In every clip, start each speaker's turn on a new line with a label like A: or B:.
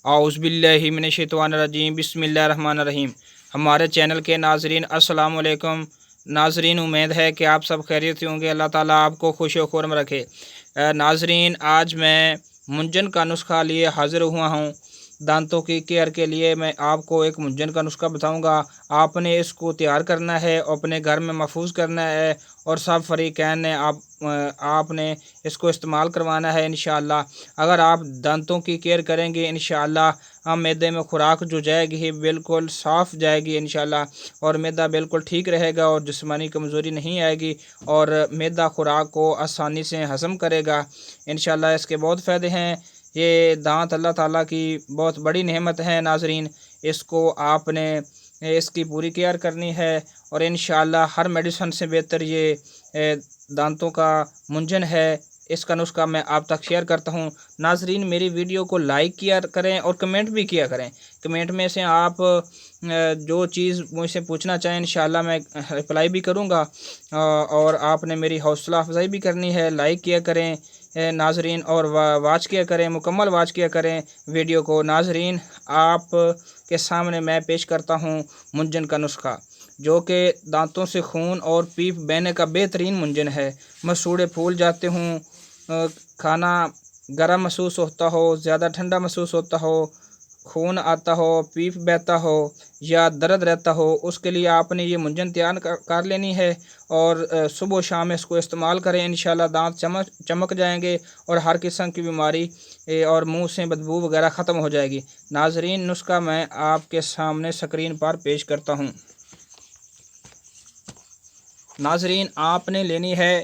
A: आऊज़ुबिल्लाहि मिनश्शैतानिर्रजीम बिस्मिल्लाहिर्रहमानिर्रहीम। हमारे चैनल के नाजरीन अस्सलाम वालेकुम। नाजरीन, उम्मीद है कि आप सब खैरियत से होंगे। अल्लाह ताला आपको खुश व खुर्म रखे। नाजरीन, आज मैं मुंजन का नुस्खा लिए हाज़िर हुआ हूँ। दांतों की केयर के लिए मैं आपको एक मुंजन का नुस्खा बताऊंगा। आपने इसको तैयार करना है, अपने घर में महफूज करना है और सब फ़रीक़ैन ने आपने इसको इस्तेमाल करवाना है इंशाअल्लाह। अगर आप दांतों की केयर करेंगे इंशाअल्लाह मैदे में खुराक जो जाएगी बिल्कुल साफ़ जाएगी इंशाअल्लाह, और मैदा बिल्कुल ठीक रहेगा और जिस्मानी कमज़ोरी नहीं आएगी और मैदा खुराक को आसानी से हज़म करेगा इंशाअल्लाह। इसके बहुत फ़ायदे हैं। ये दांत अल्लाह ताला की बहुत बड़ी नेमत है नाज़रीन। इसको आपने इसकी पूरी केयर करनी है और इंशाअल्लाह हर मेडिसिन से बेहतर ये दांतों का मुंजन है। इसका नुस्खा मैं आप तक शेयर करता हूँ। नाज़रीन, मेरी वीडियो को लाइक किया करें और कमेंट भी किया करें। कमेंट में से आप जो चीज़ मुझसे पूछना चाहें इंशाअल्लाह मैं रिप्लाई भी करूँगा। और आपने मेरी हौसला अफजाई भी करनी है। लाइक किया करें नाज़रीन, और वाच किया करें, मुकम्मल वाच किया करें वीडियो को। नाज़रीन, आप के सामने मैं पेश करता हूँ मुंजन का नुस्खा, जो कि दांतों से खून और पीप बहने का बेहतरीन मुंजन है। मसूड़े फूल जाते हों, खाना गर्म महसूस होता हो, ज़्यादा ठंडा महसूस होता हो, खून आता हो, पीप बहता हो या दर्द रहता हो, उसके लिए आपने ये मुंजन तैयार कर लेनी है और सुबह शाम इसको इस्तेमाल करें। इंशाल्लाह दांत चमक जाएंगे और हर किस्म की बीमारी और मुंह से बदबू वगैरह ख़त्म हो जाएगी। नाजरीन, नुस्खा मैं आपके सामने स्क्रीन पर पेश करता हूँ। नाजरीन, आपने लेनी है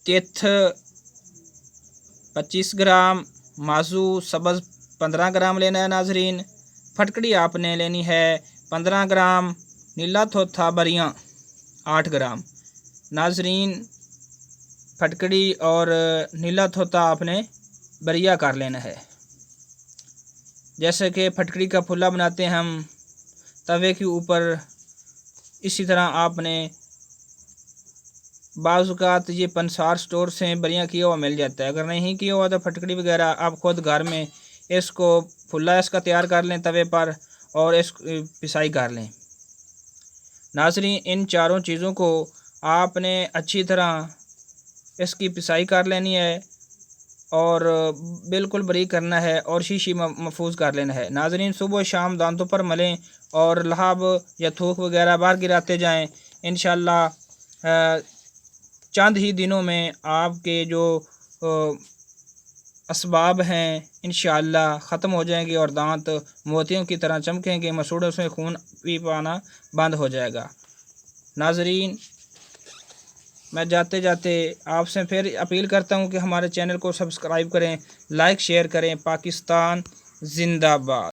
A: तिथ 25 ग्राम, माजू सब्ज़ 15 ग्राम लेना है नाजरीन। फटकड़ी आपने लेनी है 15 ग्राम, नीला थोथा बरियाँ 8 ग्राम। नाजरीन, फटकड़ी और नीला थोथा आपने बरिया कर लेना है। जैसे कि फटकड़ी का फुल्ला बनाते हैं हम तवे के ऊपर, इसी तरह आपने बाज़ात ये पंसार स्टोर से बरियाँ किया हुआ मिल जाता है। अगर नहीं किया हुआ तो फटकड़ी वगैरह आप ख़ुद घर में इसको फुल्ला इसका तैयार कर लें तवे पर और इस पिसाई कर लें। नाज़रीन, इन चारों चीज़ों को आपने अच्छी तरह इसकी पिसाई कर लेनी है और बिल्कुल बारीक करना है और शीशी महफूज कर लेना है। नाज़रीन, सुबह शाम दांतों पर मलें और लहाब या थूक वगैरह बाहर गिराते जाएं। इंशाअल्लाह चंद ही दिनों में आपके जो असबाब हैं इंशाअल्लाह ख़त्म हो जाएंगे और दांत मोतियों की तरह चमकेंगे। मसूड़ों से खून पी पाना बंद हो जाएगा। नाज़रीन, मैं जाते जाते आपसे फिर अपील करता हूं कि हमारे चैनल को सब्सक्राइब करें, लाइक शेयर करें। पाकिस्तान जिंदाबाद।